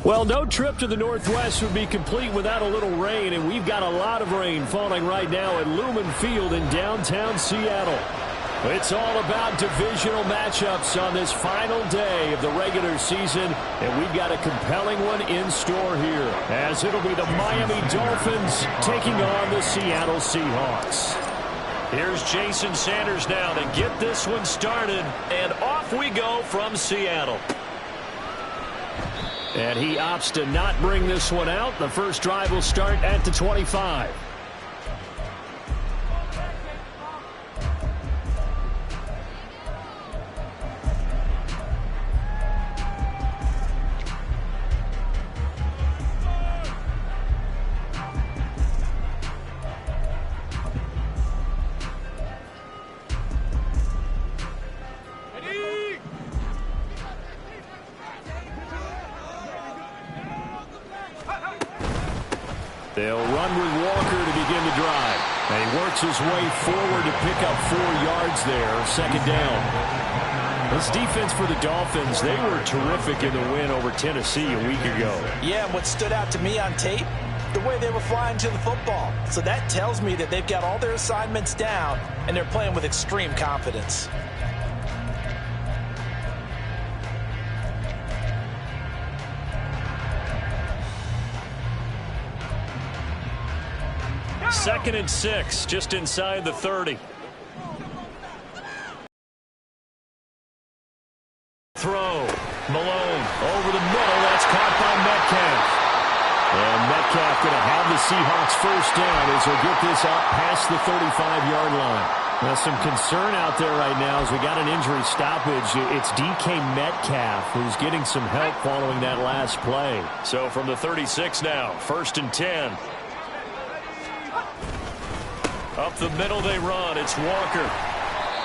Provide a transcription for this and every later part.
Well, no trip to the Northwest would be complete without a little rain, and we've got a lot of rain falling right now at Lumen Field in downtown Seattle. It's all about divisional matchups on this final day of the regular season, and we've got a compelling one in store here, as it'll be the Miami Dolphins taking on the Seattle Seahawks. Here's Jason Sanders now to get this one started, and off we go from Seattle. And he opts to not bring this one out. The first drive will start at the 25. They'll run with Walker to begin the drive. And he works his way forward to pick up 4 yards there. Second down. This defense for the Dolphins, they were terrific in the win over Tennessee a week ago. Yeah, and what stood out to me on tape, the way they were flying to the football. So that tells me that they've got all their assignments down, and they're playing with extreme confidence. Second and 6, just inside the 30. Throw. Malone over the middle. That's caught by Metcalf. And Metcalf going to have the Seahawks first down as he'll get this out past the 35-yard line. Now, some concern out there right now as we got an injury stoppage. It's DK Metcalf who's getting some help following that last play. So from the 36 now, first and 10. Up the middle they run. It's Walker.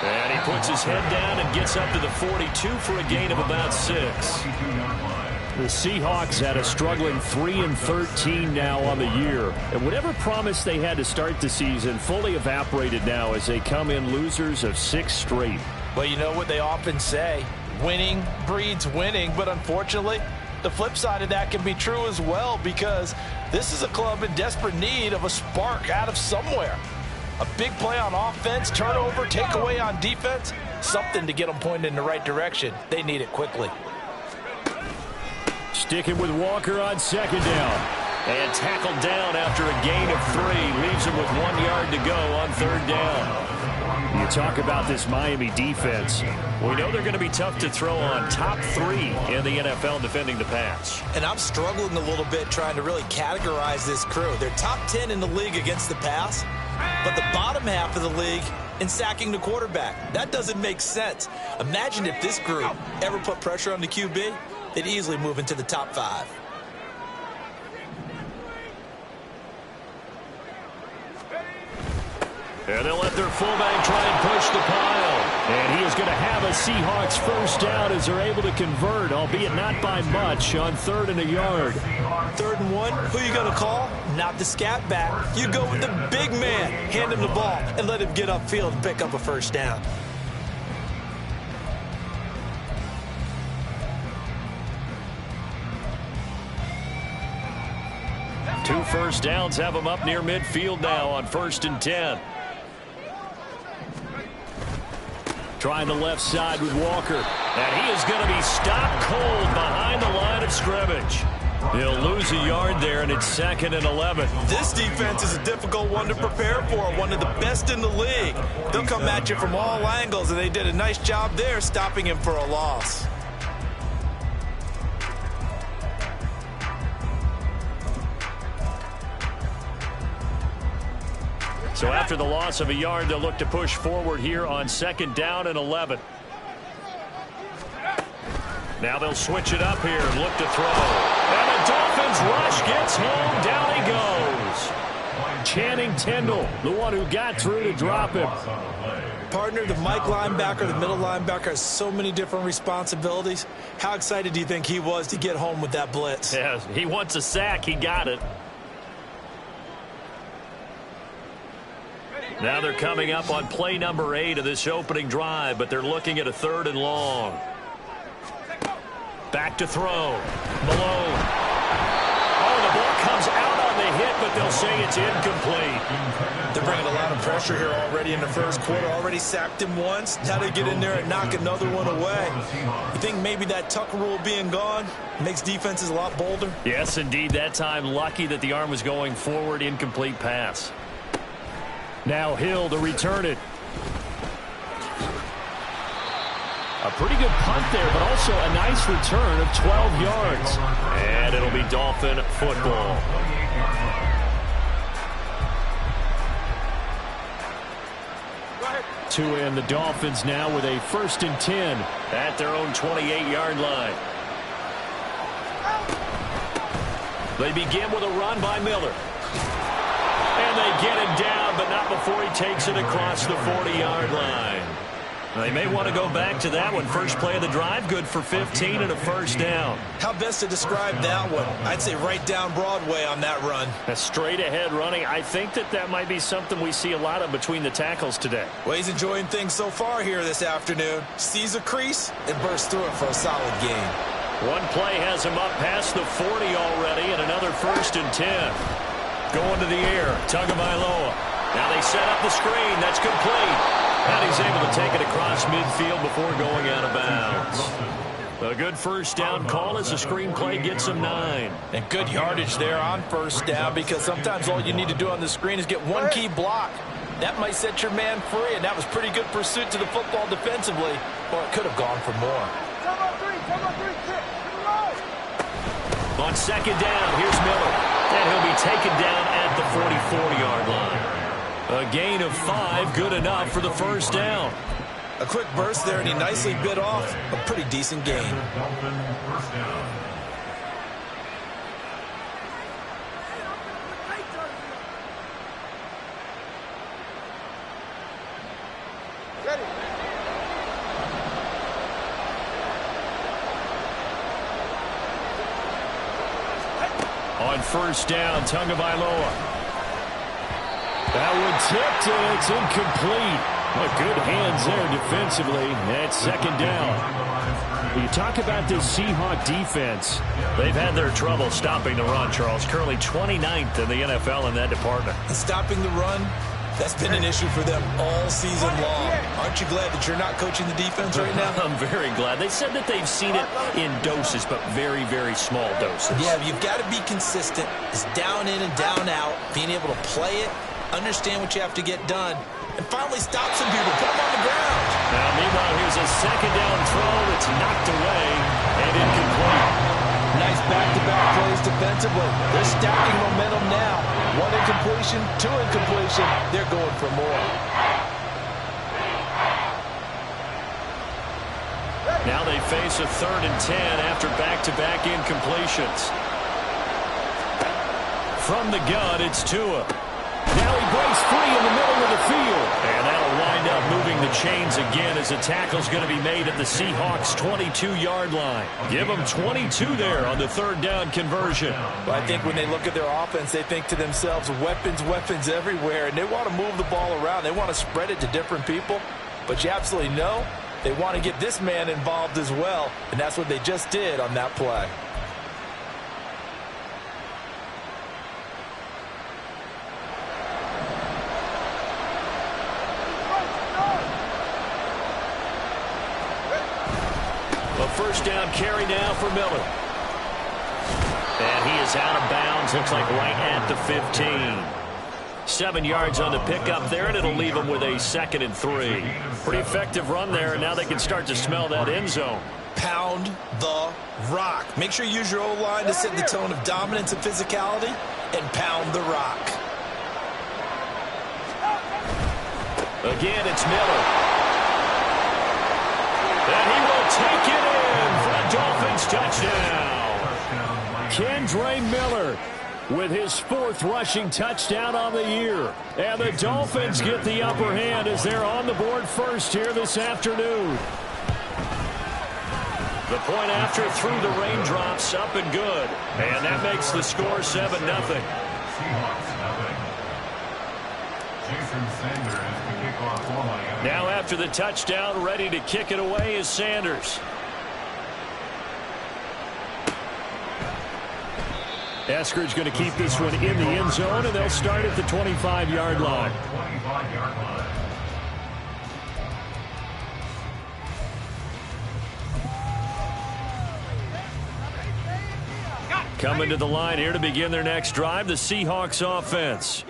And he puts his head down and gets up to the 42 for a gain of about 6. The Seahawks had a struggling 3-13 now on the year. And whatever promise they had to start the season fully evaporated now as they come in losers of 6 straight. Well, you know what they often say, winning breeds winning. But unfortunately, the flip side of that can be true as well, because this is a club in desperate need of a spark out of somewhere. A big play on offense, turnover, takeaway on defense, something to get them pointed in the right direction. They need it quickly. Sticking with Walker on second down. And tackled down after a gain of 3. Leaves him with 1 yard to go on third down. You talk about this Miami defense. We know they're going to be tough to throw on. Top 3 in the NFL defending the pass. And I'm struggling a little bit trying to really categorize this crew. They're top 10 in the league against the pass, but the bottom half of the league in sacking the quarterback. That doesn't make sense. Imagine if this group ever put pressure on the QB, they'd easily move into the top 5. And they'll let their fullback try and push the pile. And he is going to have a Seahawks first down as they're able to convert, albeit not by much, on 3rd and a yard. 3rd and 1, who you going to call? Not the scat back. You go with the big man. Hand him the ball and let him get upfield and pick up a first down. Two first downs have him up near midfield now on 1st and 10. Trying the left side with Walker. And he is going to be stopped cold behind the line of scrimmage. He'll lose a yard there, and it's 2nd and 11. This defense is a difficult one to prepare for, one of the best in the league. They'll come at you from all angles, and they did a nice job there stopping him for a loss. So after the loss of a yard, they'll look to push forward here on 2nd down and 11. Now they'll switch it up here and look to throw. And the Dolphins rush gets home. Down he goes. Channing Tindall, the one who got through to drop him. Partner, the Mike linebacker, the middle linebacker has so many different responsibilities. How excited do you think he was to get home with that blitz? Yeah, he wants a sack. He got it. Now they're coming up on play number 8 of this opening drive, but they're looking at a 3rd and long. Back to throw. Malone. Oh, the ball comes out on the hit, but they'll say it's incomplete. They're bringing a lot of pressure here already in the first quarter. Already sacked him once. Now they get in there and knock another one away. You think maybe that tuck rule being gone makes defenses a lot bolder? Yes, indeed. That time, lucky that the arm was going forward. Incomplete pass. Now Hill to return it. A pretty good punt there, but also a nice return of 12 yards. And it'll be Dolphin football. To end the Dolphins now with a 1st and 10 at their own 28-yard line. They begin with a run by Miller. And they get him down, but not before he takes it across the 40-yard line. They may want to go back to that one. First play of the drive, good for 15 and a first down. How best to describe that one? I'd say right down Broadway on that run. A straight ahead running. I think that might be something we see a lot of between the tackles today. Well, he's enjoying things so far here this afternoon. Sees a crease and bursts through it for a solid gain. One play has him up past the 40 already, and another 1st and 10. Going to the air, Tagovailoa. Now they set up the screen. That's complete. And he's able to take it across midfield before going out of bounds. A good first down call as the screen play gets him 9. And good yardage there on first down, because sometimes all you need to do on the screen is get one key block. That might set your man free, and that was pretty good pursuit to the football defensively. Or it could have gone for more. On second down, here's Miller. And he'll be taken down at the 44-yard line. A gain of 5, good enough for the first down. A quick burst there, and he nicely bit off a pretty decent gain. On first down, Tagovailoa. That one tipped, and it's incomplete. Well, good hands there defensively. That's second down. You talk about this Seahawk defense. They've had their trouble stopping the run, Charles. Currently 29th in the NFL in that department. And stopping the run, that's been an issue for them all season long. Aren't you glad that you're not coaching the defense right now? I'm very glad. They said that they've seen it in doses, but very, very small doses. Yeah, you've got to be consistent. It's down in and down out, being able to play it, understand what you have to get done, and finally stop some people, put them on the ground. Now, meanwhile, here's a second down throw that's knocked away and incomplete. Nice back-to-back plays defensively. They're stacking momentum now. 1 incompletion, 2 incompletion. They're going for more. Now they face a 3rd and 10 after back-to-back incompletions. From the gun, it's Tua. Now he breaks free in the middle of the field. And that'll wind up moving the chains again as the tackle's going to be made at the Seahawks' 22-yard line. Give them 22 there on the 3rd down conversion. Well, I think when they look at their offense, they think to themselves, weapons, weapons everywhere. And they want to move the ball around. They want to spread it to different people. But you absolutely know they want to get this man involved as well. And that's what they just did on that play. First down carry now for Miller. And he is out of bounds. Looks like right at the 15. 7 yards on the pickup there, and it'll leave him with a 2nd and 3. Pretty effective run there, and now they can start to smell that end zone. Pound the rock. Make sure you use your O-line to set the tone of dominance and physicality, and pound the rock. Again, it's Miller. And he will take it in for a Dolphins touchdown. Kendre Miller with his 4th rushing touchdown on the year. And the Dolphins get the upper hand as they're on the board first here this afternoon. The point after through the raindrops, up and good. And that makes the score 7-0. Now after the touchdown, ready to kick it away is Sanders. Eskridge going to keep this one in the end zone, and they'll start at the 25-yard line. Coming to the line here to begin their next drive, the Seahawks offense.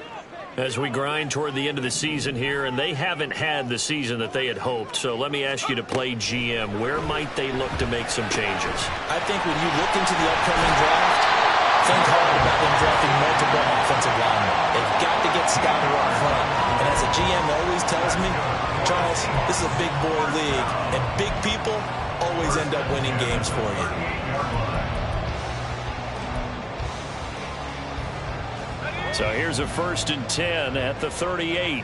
As we grind toward the end of the season here, and they haven't had the season that they had hoped. So let me ask you to play GM. Where might they look to make some changes? I think when you look into the upcoming draft, think hard about them drafting multiple offensive linemen. They've got to get scouted up front. And as a GM always tells me, Charles, this is a big boy league, and big people always end up winning games for you. So here's a 1st and 10 at the 38.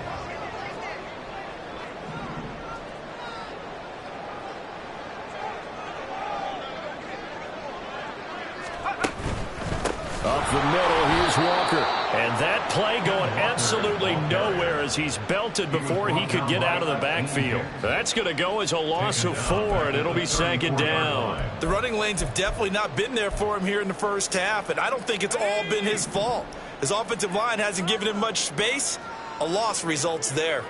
Up the middle, here's Walker. And that play going absolutely nowhere as he's belted before he could get out of the backfield. That's going to go as a loss of 4, and it'll be 2nd down. The running lanes have definitely not been there for him here in the first half, and I don't think it's all been his fault. His offensive line hasn't given him much space. A loss results there.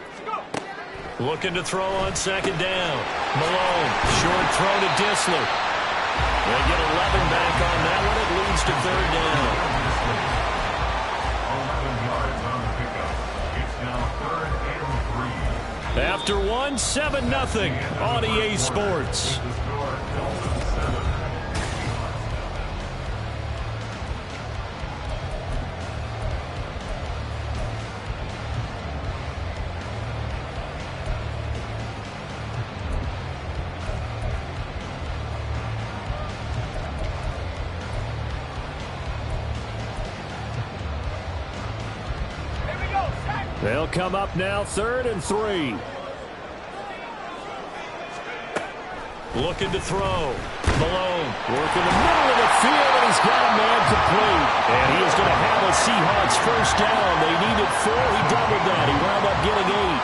Looking to throw on 2nd down. Malone, short throw to Disler. They get 11 back on that one. It leads to 3rd down. 11 yards on the pickup. It's now 3rd and 3. After 7-0 on EA Sports. They'll come up now 3rd and 3. Looking to throw. Malone working the middle of the field, and he's got a man complete. And he is going to have a Seahawks 1st down. They needed 4. He doubled that. He wound up getting 8.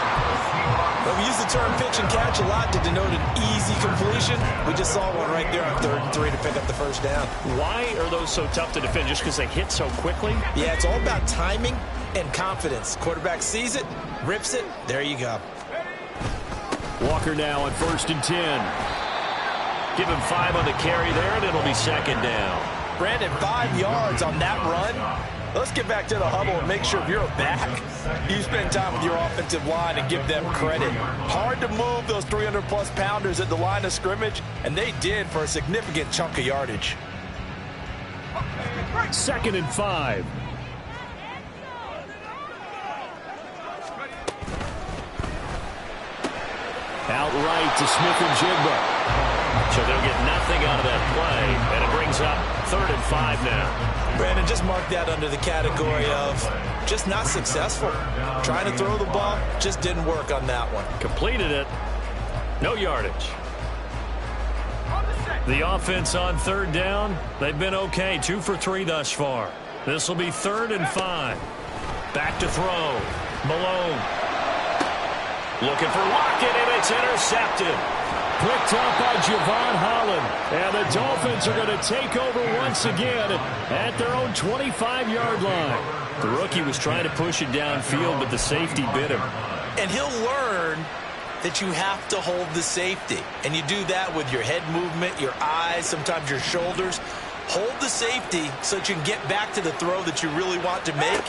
Well, we use the term pitch and catch a lot to denote an easy completion. We just saw one right there on 3rd and 3 to pick up the 1st down. Why are those so tough to defend? Just because they hit so quickly? Yeah, it's all about timing and confidence. Quarterback sees it, rips it, there you go. Walker now on 1st and 10. Give him 5 on the carry there, and it'll be 2nd down. Brandon, 5 yards on that run. Let's get back to the huddle and make sure if you're a back, you spend time with your offensive line and give them credit. Hard to move those 300-plus pounders at the line of scrimmage, and they did for a significant chunk of yardage. 2nd and 5. Outright to Smith-Njigba. So they'll get nothing out of that play, and it brings up 3rd and 5 now. Brandon, just mark that under the category of just not successful. Trying to throw the ball, just didn't work on that one. Completed it. No yardage. The offense on 3rd down, they've been okay. 2 for 3 thus far. This will be 3rd and 5. Back to throw. Malone. Looking for Lockett, and it's intercepted. Picked up by Javon Holland. And the Dolphins are going to take over once again at their own 25-yard line. The rookie was trying to push it downfield, but the safety bit him. And he'll learn that you have to hold the safety. And you do that with your head movement, your eyes, sometimes your shoulders. Hold the safety so that you can get back to the throw that you really want to make.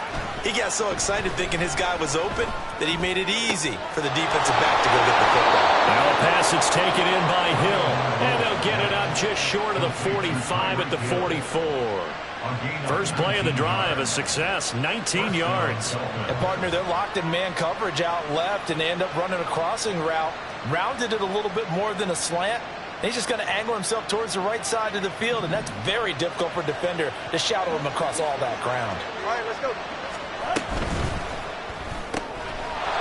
He got so excited thinking his guy was open that he made it easy for the defensive back to go get the football. Now a pass that's taken in by Hill. And they'll get it up just short of the 45 at the 44. First play of the drive, a success, 19 yards. And, partner, they're locked in man coverage out left, and they end up running a crossing route. Rounded it a little bit more than a slant. He's just going to angle himself towards the right side of the field, and that's very difficult for a defender to shadow him across all that ground. All right, let's go.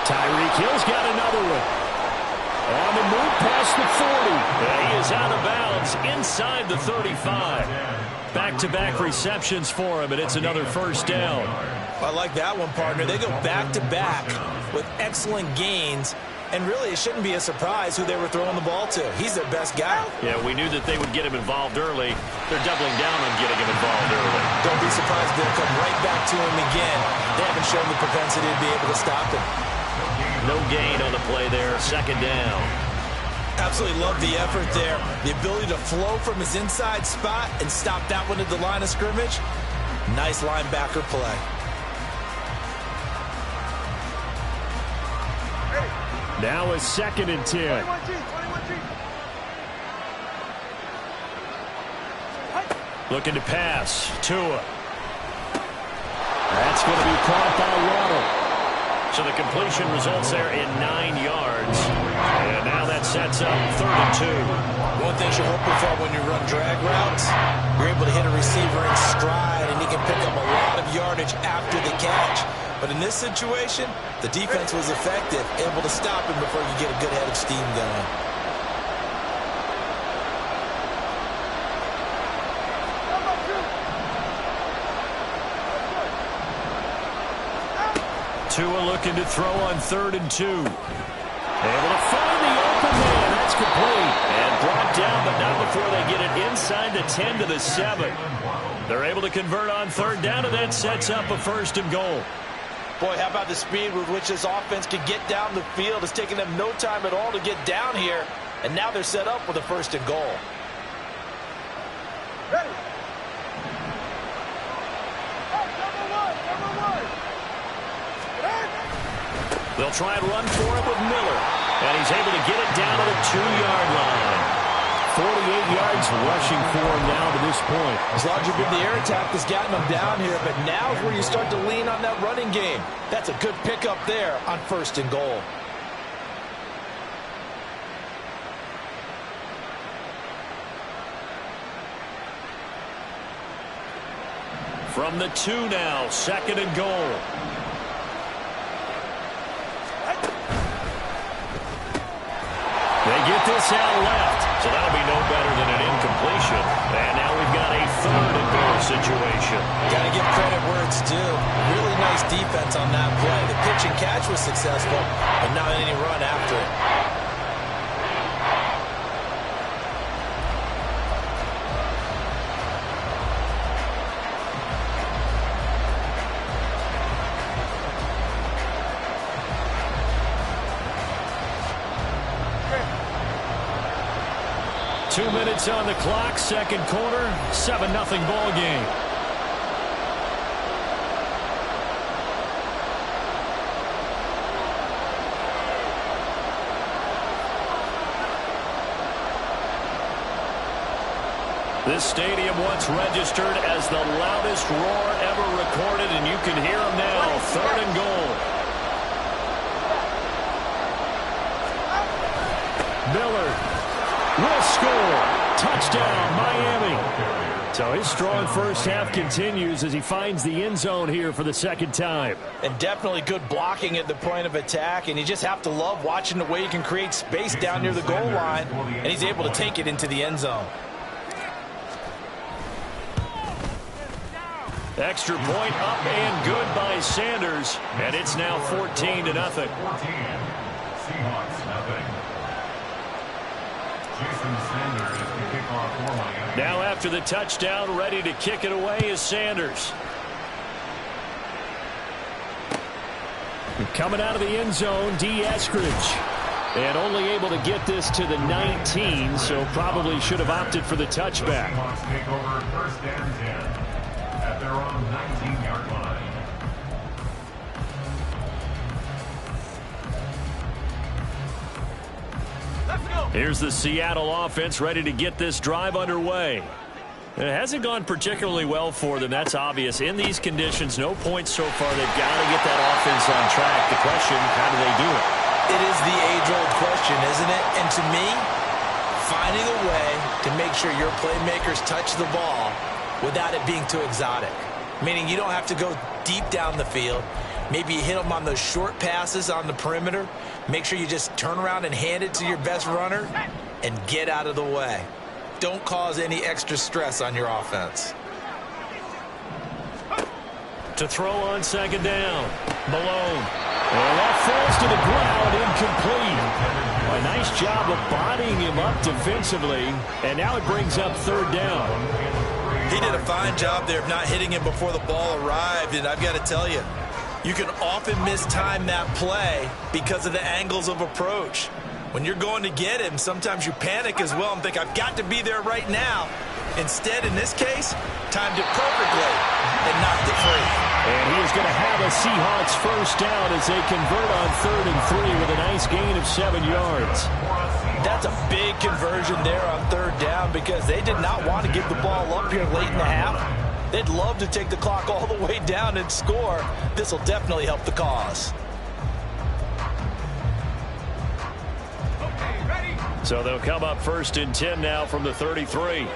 Tyreek Hill's got another one. On the move past the 40. He is out of bounds inside the 35. Back-to-back receptions for him, and it's another 1st down. I like that one, partner. They go back-to-back with excellent gains. And really, it shouldn't be a surprise who they were throwing the ball to. He's their best guy. Yeah, we knew that they would get him involved early. They're doubling down on getting him involved early. Don't be surprised they'll come right back to him again. They haven't shown the propensity to be able to stop him. No gain on the play there. Second down. Absolutely love the effort there. The ability to flow from his inside spot and stop that one at the line of scrimmage. Nice linebacker play. Now a 2nd and 10. Looking to pass. Tua. That's going to be caught by Waddle. So the completion results there in 9 yards. And now that sets up 3rd and 2. One thing you're hoping for when you run drag routes, you're able to hit a receiver in stride, and he can pick up a lot of yardage after the catch. But in this situation, the defense was effective, able to stop him before you get a good head of steam going. Tua looking to throw on 3rd and 2. Able to find the open man. That's complete. And brought down, but not before they get it inside the 10 to the 7. They're able to convert on 3rd down, and that sets up a 1st and goal. Boy, how about the speed with which this offense can get down the field? It's taken them no time at all to get down here, and now they're set up with a 1st and goal. Ready. They'll try and run for it with Miller, and he's able to get it down to the 2-yard line. 48 yards rushing for him now to this point. As long as you've been the air attack that's gotten them down here, but now is where you start to lean on that running game. That's a good pickup there on 1st and goal. From the 2 now, 2nd and goal. They get this out left, so that'll be no better than an incompletion. And now we've got a 3rd and goal situation. Got to give credit where it's due. Really nice defense on that play. The pitch and catch was successful, but not any run after it. Two minutes on the clock, 2nd quarter, 7-0 ball game. This stadium once registered as the loudest roar ever recorded, and you can hear them now. 3rd and goal. Miller will score. Touchdown, Miami. So his strong first half continues as he finds the end zone here for the 2nd time. And definitely good blocking at the point of attack, and you just have to love watching the way you can create space down near the goal line, and he's able to take it into the end zone. Extra point up and good by Sanders, and it's now 14-0. Seahawks, nothing. Now after the touchdown, ready to kick it away is Sanders. Coming out of the end zone, D. Eskridge. And only able to get this to the 19, so probably should have opted for the touchback. Seahawks take over 1st and 10 at their own 19-yard line. Here's the Seattle offense ready to get this drive underway. It hasn't gone particularly well for them, that's obvious. In these conditions, no points so far. They've got to get that offense on track. The question, how do they do it? It is the age-old question, isn't it? And to me, finding a way to make sure your playmakers touch the ball without it being too exotic. Meaning you don't have to go deep down the field. Maybe you hit them on those short passes on the perimeter. Make sure you just turn around and hand it to your best runner and get out of the way. Don't cause any extra stress on your offense. To throw on 2nd down, Malone. And that falls to the ground, incomplete. A nice job of bodying him up defensively, and now it brings up third down. He did a fine job there of not hitting him before the ball arrived, and I've got to tell you, you can often mistime that play because of the angles of approach. When you're going to get him, sometimes you panic as well and think, I've got to be there right now. Instead, in this case, timed it perfectly and knocked it free. And he is going to have a Seahawks first down as they convert on 3rd and 3 with a nice gain of 7 yards. That's a big conversion there on 3rd down because they did not want to give the ball up here late in the half. They'd love to take the clock all the way down and score. This will definitely help the cause. So they'll come up 1st and 10 now from the 33.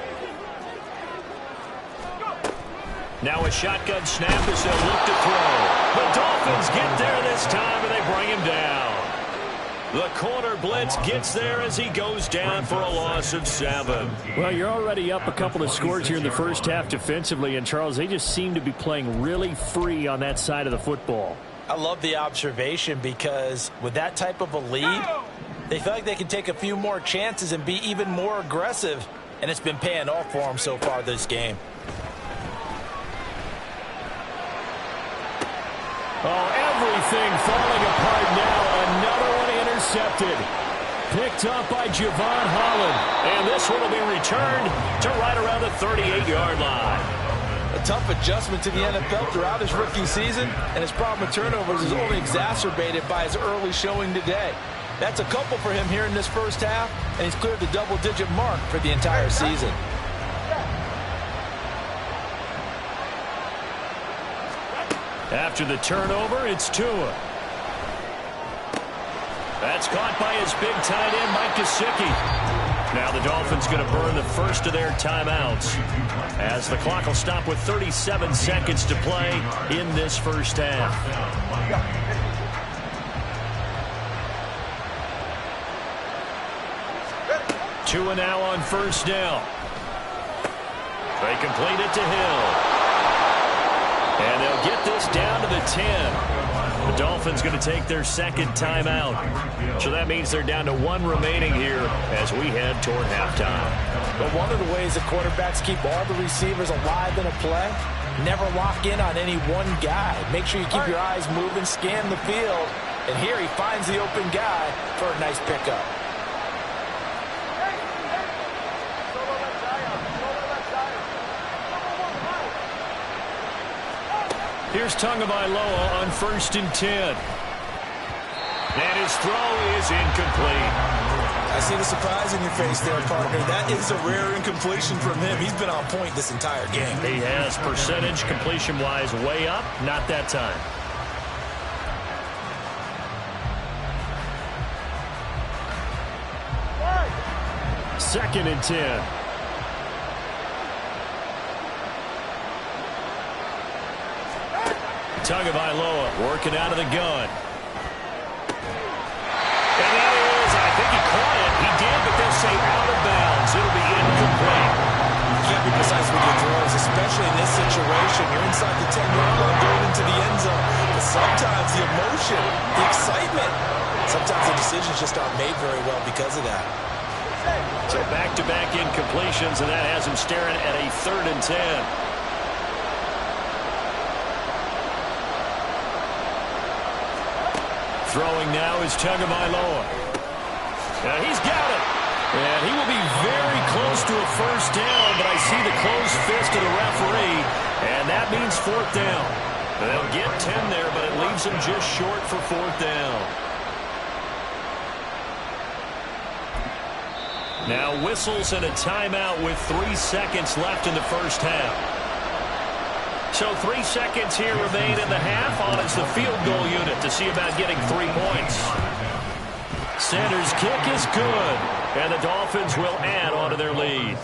Now a shotgun snap as they'll look to throw. The Dolphins get there this time, and they bring him down. The corner blitz gets there as he goes down for a loss of 7. Well, you're already up a couple of scores here in the first half defensively, and Charles, they just seem to be playing really free on that side of the football. I love the observation because with that type of a lead, they feel like they can take a few more chances and be even more aggressive, and it's been paying off for them so far this game. Oh, everything falling apart now. Another one intercepted. Picked up by Javon Holland. And this one will be returned to right around the 38-yard line. A tough adjustment to the NFL throughout his rookie season, and his problem with turnovers is only exacerbated by his early showing today. That's a couple for him here in this first half, and he's cleared the double-digit mark for the entire season. After the turnover, it's Tua. That's caught by his big tight end, Mike Gesicki. Now the Dolphins going to burn the first of their timeouts as the clock will stop with 37 seconds to play in this first half. Tua now on first down. They complete it to Hill. And they'll get this down to the 10. The Dolphins going to take their second timeout. So that means they're down to 1 remaining here as we head toward halftime. But one of the ways that quarterbacks keep all the receivers alive in a play, never lock in on any one guy. Make sure you keep your eyes moving, scan the field. And here he finds the open guy for a nice pickup. Here's Tagovailoa on 1st and 10. And his throw is incomplete. I see the surprise in your face there, partner. That is a rare incompletion from him. He's been on point this entire game. He has percentage completion-wise way up. Not that time. Second and 10. Tagovailoa working out of the gun. And that is, I think he caught it. He did, but they'll say out of bounds. It'll be incomplete. You can't be precise with your throws, especially in this situation. You're inside the 10-yard line going into the end zone. But sometimes the emotion, the excitement, sometimes the decisions just aren't made very well because of that. So back-to-back incompletions, and that has him staring at a 3rd and 10. Throwing now is Tagovailoa. He's got it. And he will be very close to a first down, but I see the closed fist of the referee, and that means 4th down. They'll get 10 there, but it leaves them just short for 4th down. Now whistles and a timeout with 3 seconds left in the first half. So 3 seconds here remain in the half on as the field goal unit to see about getting 3 points. Sanders' kick is good, and the Dolphins will add on to their lead.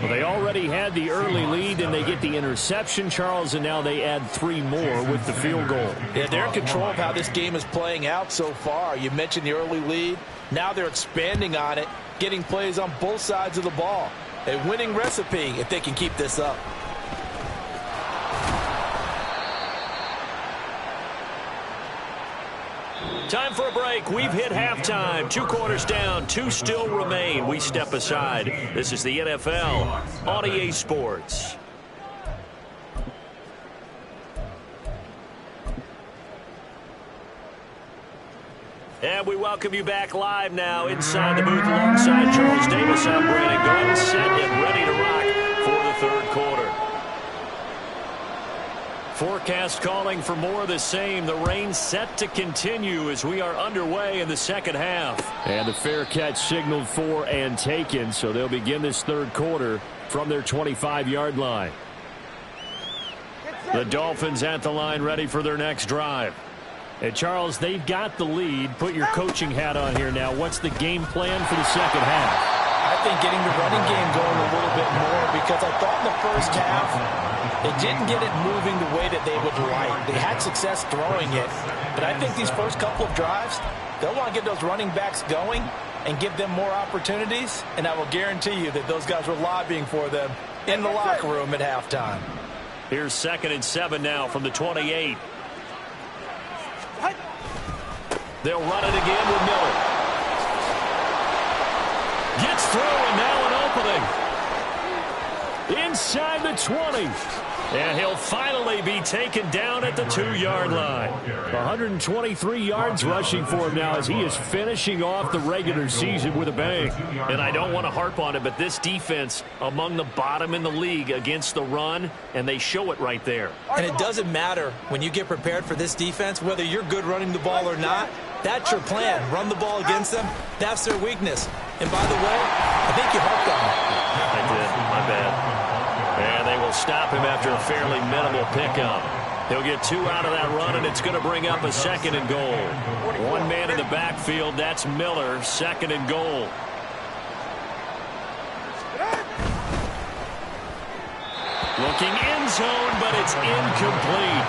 Well, they already had the early lead, and they get the interception, Charles, and now they add 3 more with the field goal. Yeah, they're in control of how this game is playing out so far. You mentioned the early lead. Now they're expanding on it, getting plays on both sides of the ball. A winning recipe if they can keep this up. Time for a break. We've hit halftime. 2 quarters down. 2 still remain. We step aside. This is the NFL on EA Sports. And we welcome you back live now inside the booth alongside Charles Davis. I'm Brandon Gaudin, set and ready to rock for the third quarter. Forecast calling for more of the same. The rain set to continue as we are underway in the second half. And the fair catch signaled for and taken, so they'll begin this third quarter from their 25-yard line. The Dolphins at the line ready for their next drive. And Charles, they've got the lead. Put your coaching hat on here now. What's the game plan for the second half? I think getting the running game going a little bit more, because I thought in the first half they didn't get it moving the way that they would like. They had success throwing it, but I think these first couple of drives, they'll want to get those running backs going and give them more opportunities, and I will guarantee you that those guys were lobbying for them in the locker room at halftime. Here's 2nd and 7 now from the 28. They'll run it again with Miller. Gets through, and now an opening. Inside the 20. And he'll finally be taken down at the 2-yard line. 123 yards rushing for him now as he is finishing off the regular season with a bang. And I don't want to harp on it, but this defense among the bottom in the league against the run, and they show it right there. And it doesn't matter when you get prepared for this defense, whether you're good running the ball or not. That's your plan. Run the ball against them. That's their weakness. And by the way, I think you harped on it. I did. My bad. And they will stop him after a fairly minimal pickup. He'll get 2 out of that run, and it's going to bring up a 2nd and goal. 1 man in the backfield. That's Miller. 2nd and goal. Looking end zone, but it's incomplete.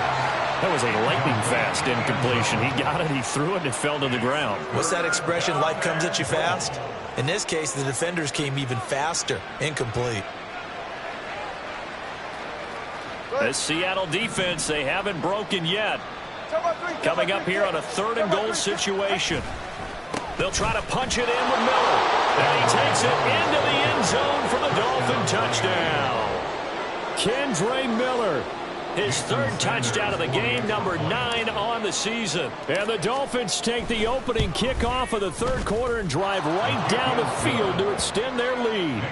That was a lightning-fast incompletion. He got it, he threw it, and it fell to the ground. What's that expression, life comes at you fast? In this case, the defenders came even faster. Incomplete. This Seattle defense, they haven't broken yet. Coming up here on a 3rd and goal situation. They'll try to punch it in with Miller. And he takes it into the end zone for the Dolphin touchdown. Kendre Miller. His 3rd touchdown of the game, number 9 on the season. And the Dolphins take the opening kickoff of the third quarter and drive right down the field to extend their lead.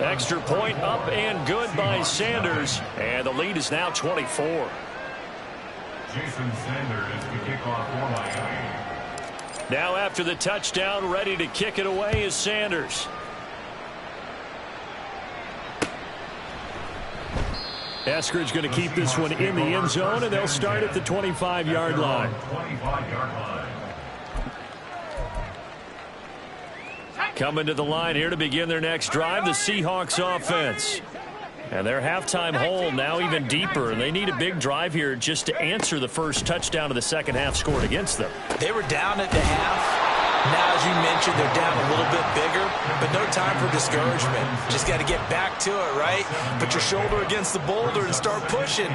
Extra point up and good by Sanders. And the lead is now 24. Jason Sanders is the kickoff for Miami. Now after the touchdown, ready to kick it away is Sanders. Eskridge going to keep this one in the end zone, and they'll start at the 25-yard line. 25-yard line. Coming to the line here to begin their next drive, the Seahawks offense. And their halftime hole now even deeper, and they need a big drive here just to answer the first touchdown of the second half scored against them. They were down at the half. Now, as you mentioned, they're down a little bit bigger, but no time for discouragement. Just got to get back to it, right? Put your shoulder against the boulder and start pushing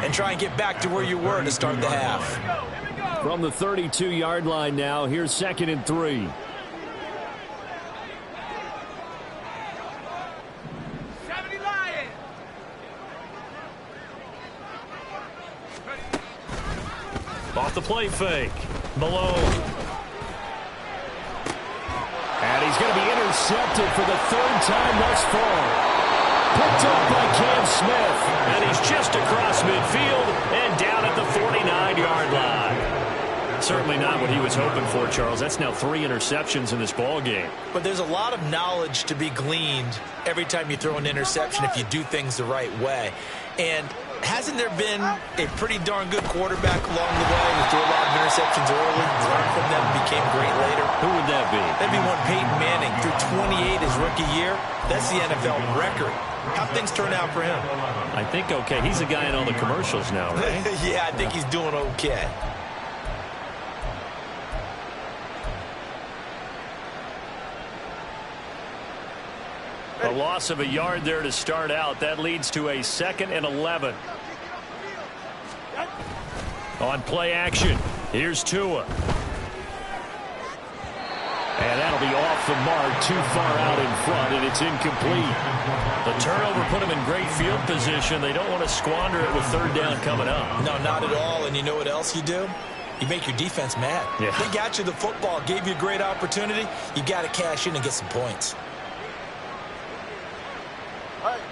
and try and get back to where you were to start the half. From the 32-yard line now, here's 2nd and 3. Off the play fake. Malone. And he's going to be intercepted for the 3rd time thus far. Picked up by Cam Smith. And he's just across midfield and down at the 49-yard line. Certainly not what he was hoping for, Charles. That's now 3 interceptions in this ball game. But there's a lot of knowledge to be gleaned every time you throw an interception if you do things the right way. And hasn't there been a pretty darn good quarterback along the way who threw a lot of interceptions early, learned from them, and became great later? Who would that be? That'd be one Peyton Manning. Threw 28 his rookie year. That's the NFL record. How'd things turn out for him? I think okay. He's a guy in all the commercials now, right? Yeah, I think he's doing okay. A loss of a yard there to start out. That leads to a 2nd and 11. On play action, here's Tua. that'll be off the mark, too far out in front, and it's incomplete. The turnover put them in great field position. They don't want to squander it with third down coming up. No, not at all. And you know what else you do? You make your defense mad. Yeah. They got you the football, gave you a great opportunity. You got to cash in and get some points.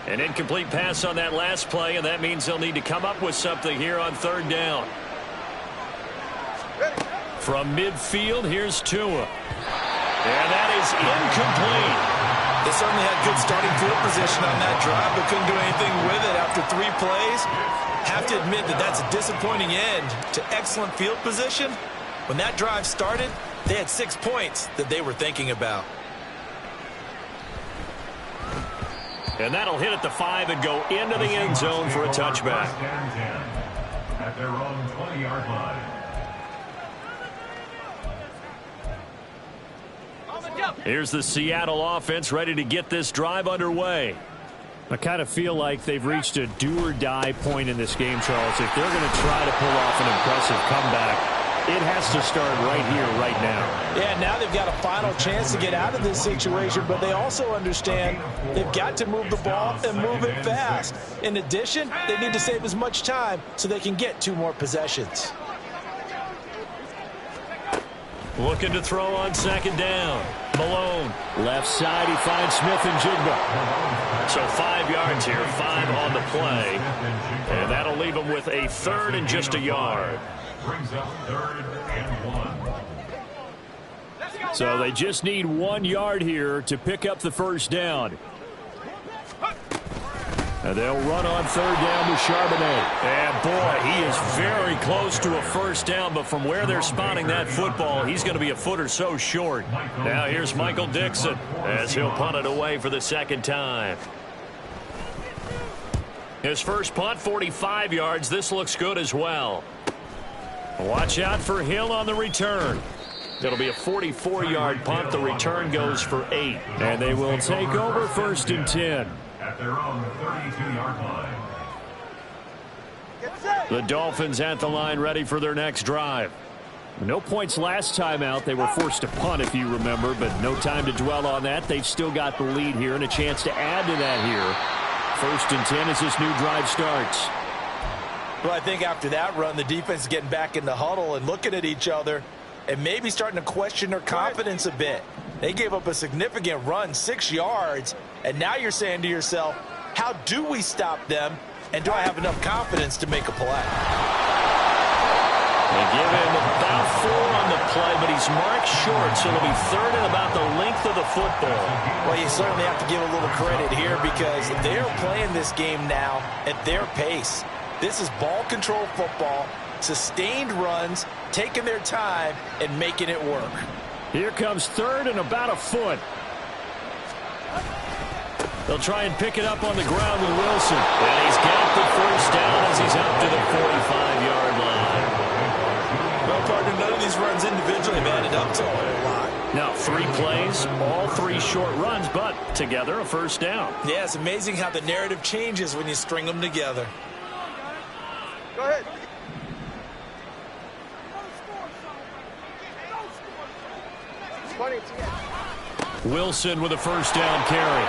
An incomplete pass on that last play, and that means they'll need to come up with something here on third down. From midfield, here's Tua. And that is incomplete. They certainly had good starting field position on that drive, but couldn't do anything with it after 3 plays. Have to admit that that's a disappointing end to excellent field position. When that drive started, they had 6 points that they were thinking about. And that'll hit at the 5 and go into the end zone for a touchback. First and 10 at their own 20-yard line. Here's the Seattle offense ready to get this drive underway. I kind of feel like they've reached a do-or-die point in this game, Charles. If they're going to try to pull off an impressive comeback, it has to start right here, right now. Yeah, now they've got a final chance to get out of this situation, but they also understand they've got to move the ball and move it fast. In addition, they need to save as much time so they can get 2 more possessions. Looking to throw on second down. Malone, left side, he finds Smith and Jigba. So 5 yards here, 5 on the play. And that'll leave him with a third and just a yard. Brings up 3rd and 1. So they just need 1 yard here to pick up the first down. And they'll run on third down with Charbonnet. And, boy, he is very close to a first down, but from where they're spotting that football, he's going to be a foot or so short. Now here's Michael Dixon as he'll punt it away for the second time. His first punt, 45 yards. This looks good as well. Watch out for Hill on the return. It'll be a 44-yard punt. The return goes for 8. And they will take over first and 10. At their own 32-yard line. The Dolphins at the line ready for their next drive. No points last time out. They were forced to punt, if you remember, but no time to dwell on that. They've still got the lead here and a chance to add to that here. First and 10 as this new drive starts. Well, I think after that run, the defense is getting back in the huddle and looking at each other and maybe starting to question their confidence a bit. They gave up a significant run, 6 yards, and now you're saying to yourself, how do we stop them, and do I have enough confidence to make a play? They give him about 4 on the play, but he's marked short, so it'll be third and about the length of the football. Well, you certainly have to give a little credit here because they're playing this game now at their pace. This is ball control football, sustained runs, taking their time, and making it work. Here comes third and about a foot. They'll try and pick it up on the ground with Wilson. And he's got the first down as he's up to the 45-yard line. Well, partner, none of these runs individually have added up to a whole lot. Now 3 plays, all 3 short runs, but together a first down. Yeah, it's amazing how the narrative changes when you string them together. Go ahead. Wilson with a first down carry.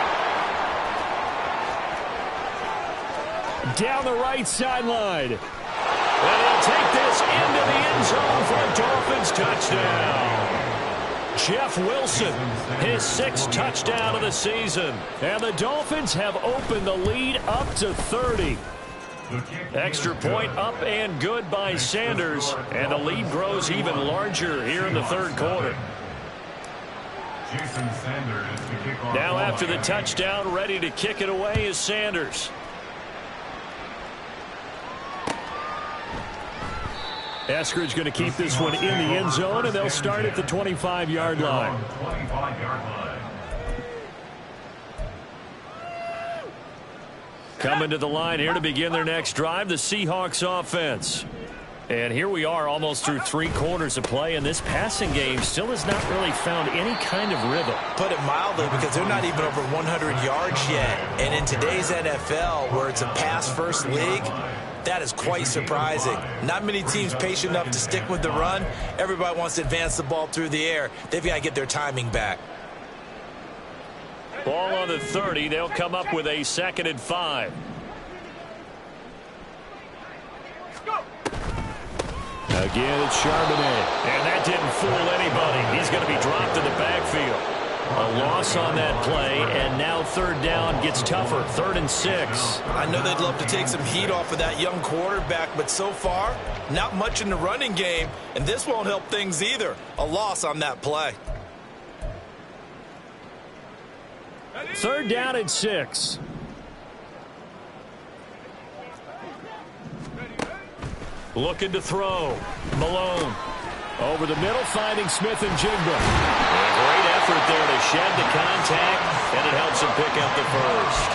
Down the right sideline. And he'll take this into the end zone for a Dolphins touchdown. Jeff Wilson, his 6th touchdown of the season. And the Dolphins have opened the lead up to 30. Extra point up and good by Sanders. And the lead grows even larger here in the third quarter. Jason Sanders to kick off. Now after the touchdown, ready to kick it away is Sanders. Eskridge going to keep this one in the end zone, and they'll start at the 25-yard line. 25-yard line. Coming to the line here to begin their next drive, the Seahawks offense. And here we are almost through 3 quarters of play, and this passing game still has not really found any kind of rhythm. Put it mildly, because they're not even over 100 yards yet. And in today's NFL, where it's a pass-first league, that is quite surprising. Not many teams patient enough to stick with the run. Everybody wants to advance the ball through the air. They've got to get their timing back. Ball on the 30. They'll come up with a 2nd and 5. Again, it's Charbonnet. And that didn't fool anybody. He's going to be dropped in the backfield. A loss on that play, and now 3rd down gets tougher. 3rd and 6. I know they'd love to take some heat off of that young quarterback, but so far, not much in the running game, and this won't help things either. A loss on that play. 3rd down and 6. Looking to throw. Malone. Over the middle, finding Smith and Jigba. A great effort there to shed the contact, and it helps them pick up the first.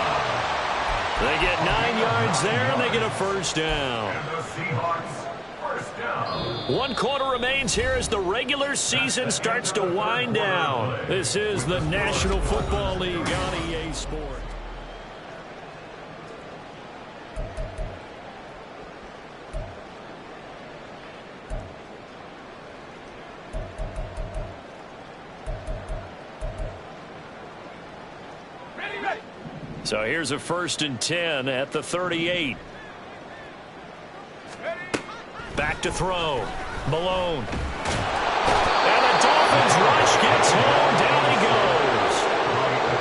They get 9 yards there, and they get a 1st down. And the Seahawks, 1st down. 1 quarter remains here as the regular season starts to wind down. This is the National Football League on EA Sports. So here's a 1st and 10 at the 38. Back to throw. Malone. And the Dolphins rush gets home. Down he goes.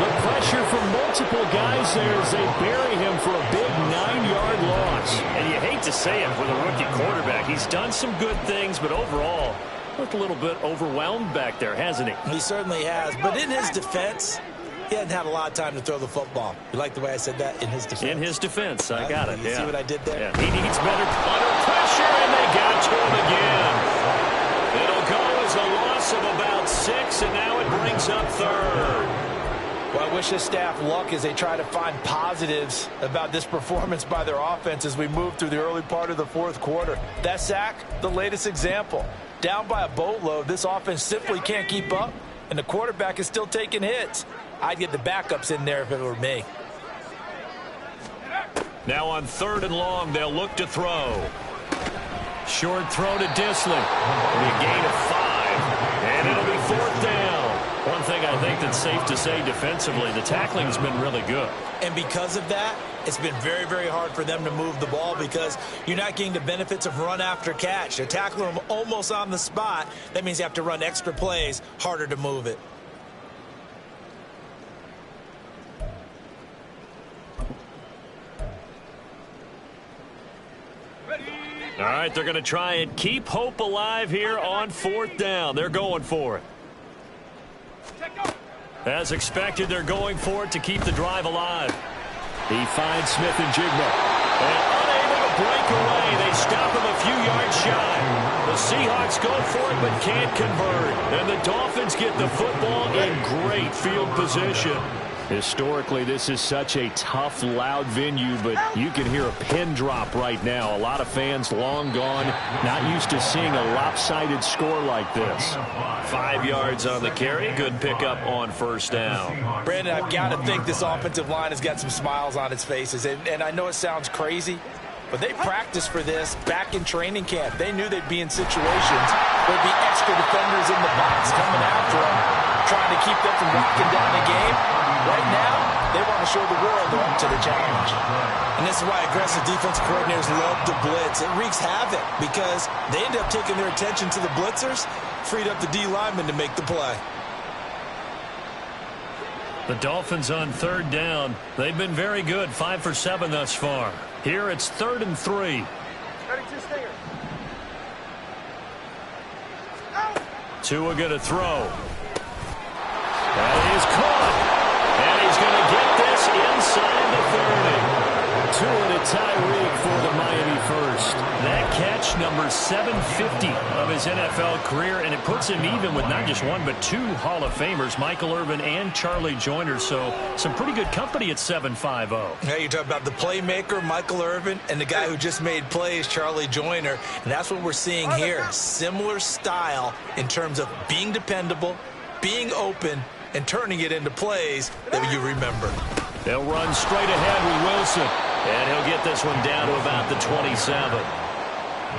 The pressure from multiple guys there as they bury him for a big 9-yard loss. And you hate to say it with a rookie quarterback. He's done some good things, but overall, looked a little bit overwhelmed back there, hasn't he? He certainly has. But in his defense, he hadn't had a lot of time to throw the football. You like the way I said that? In his defense. In his defense. I got it. You see what I did there? Yeah. He needs better under pressure, and they got to him again. It'll go as a loss of about 6, and now it brings up 3rd. Well, I wish his staff luck as they try to find positives about this performance by their offense as we move through the early part of the 4th quarter. That sack, the latest example. Down by a boatload, this offense simply can't keep up, and the quarterback is still taking hits. I'd get the backups in there if it were me. Now on 3rd and long, they'll look to throw. Short throw to Disley. It'll be a gain of 5, and it'll be 4th down. One thing I think that's safe to say defensively, the tackling's been really good. And because of that, it's been very, very hard for them to move the ball because you're not getting the benefits of run after catch. They're tackling them almost on the spot. That means you have to run extra plays, harder to move it. All right, they're going to try and keep hope alive here on 4th down. They're going for it. As expected, they're going for it to keep the drive alive. He finds Smith and Jigba. And unable to break away, they stop him a few yards shy. The Seahawks go for it but can't convert. And the Dolphins get the football in great field position. Historically, this is such a tough, loud venue, but you can hear a pin drop right now. A lot of fans long gone, not used to seeing a lopsided score like this. 5 yards on the carry. Good pickup on 1st down. Brandon, I've got to think this offensive line has got some smiles on its faces. And I know it sounds crazy, but they practiced for this back in training camp. They knew they'd be in situations where there'd be extra defenders in the box coming after them, trying to keep them from locking down the game. Right now, they want to show the world they're up to the challenge. And this is why aggressive defensive coordinators love to blitz. It wreaks havoc because they end up taking their attention to the blitzers, freed up the D linemen to make the play. The Dolphins on 3rd down. They've been very good, 5 for 7 thus far. Here it's 3rd and 3. Tua going to throw. That is caught. And he's going to get this inside the 30. Tua to Tyreek for for the Miami first. That catch, number 750 of his NFL career, and it puts him even with not just one but two Hall of Famers, Michael Irvin and Charlie Joyner. So some pretty good company at 750. Yeah, you talk about the playmaker, Michael Irvin, and the guy who just made plays, Charlie Joyner. And that's what we're seeing here. Similar style in terms of being dependable, being open, and turning it into plays that you remember. They'll run straight ahead with Wilson, and he'll get this one down to about the 27.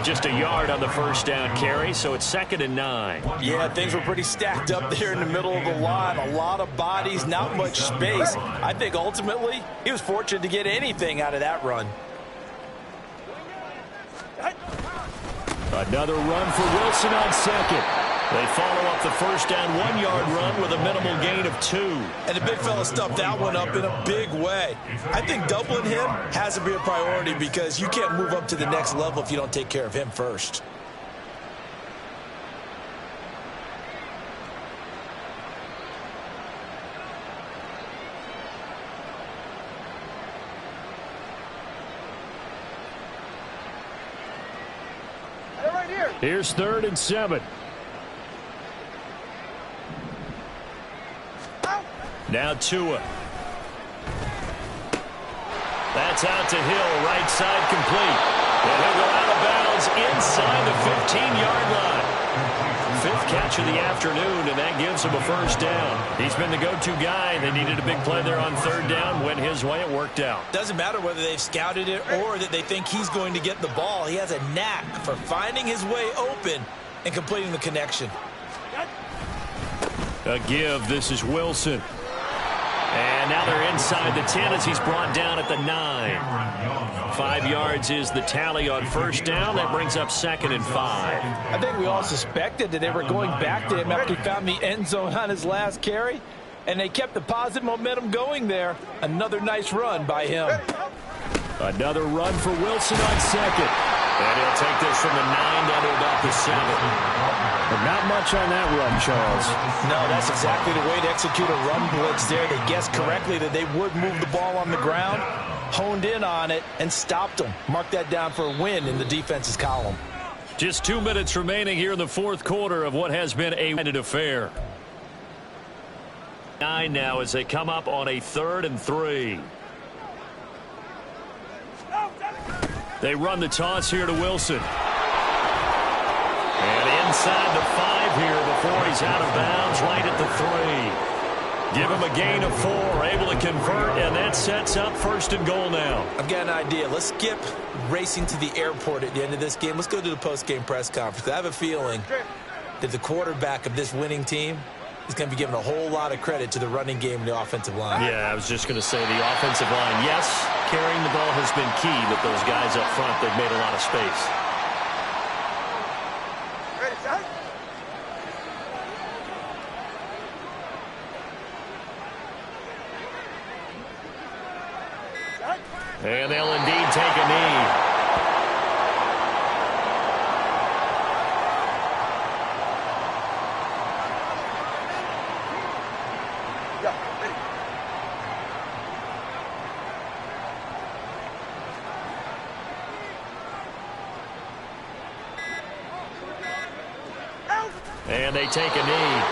Just a yard on the first down carry, so it's 2nd and 9. Yeah, things were pretty stacked up there in the middle of the line. A lot of bodies, not much space. I think ultimately he was fortunate to get anything out of that run. Another run for Wilson on second. They follow up the first down 1-yard run with a minimal gain of 2. And the big fella stuffed that one up in a big way. I think doubling him has to be a priority because you can't move up to the next level if you don't take care of him first. Here's 3rd and 7. Now Tua. That's out to Hill, right side complete. And he'll go out of bounds inside the 15-yard line. 5th catch of the afternoon, and that gives him a first down. He's been the go-to guy. They needed a big play there on 3rd down. Went his way. It worked out. Doesn't matter whether they've scouted it or that they think he's going to get the ball. He has a knack for finding his way open and completing the connection. A give. This is Wilson. And now they're inside the 10 as he's brought down at the 9. 5 yards is the tally on first down. That brings up 2nd and 5. I think we all suspected that they were going back to him after he found the end zone on his last carry. And they kept the positive momentum going there. Another nice run by him. Another run for Wilson on second. And he'll take this from the 9 down to about the 7. But not much on that run, Charles. No, that's exactly the way to execute a run blitz there. They guessed correctly that they would move the ball on the ground, honed in on it, and stopped them. Mark that down for a win in the defense's column. Just 2 minutes remaining here in the 4th quarter of what has been a ended affair. 9 now as they come up on a 3rd and 3. They run the toss here to Wilson. And inside the 5 here before he's out of bounds right at the 3. Give him a gain of 4, able to convert, and that sets up 1st and goal now. I've got an idea. Let's skip racing to the airport at the end of this game. Let's go to the post-game press conference. I have a feeling that the quarterback of this winning team is going to be given a whole lot of credit to the running game and the offensive line. Yeah, I was just going to say the offensive line. Yes, carrying the ball has been key, but those guys up front, they've made a lot of space. And they'll indeed take a knee. And they take a knee.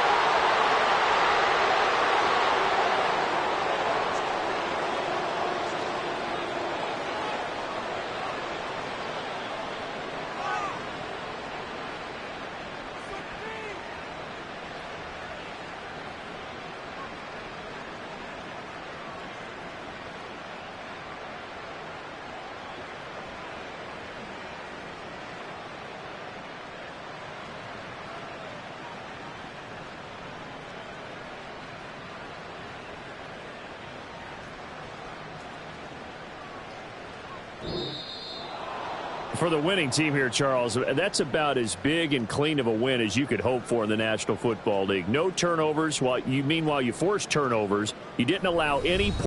For the winning team here, Charles, that's about as big and clean of a win as you could hope for in the National Football League. No turnovers. Meanwhile, you forced turnovers. You didn't allow any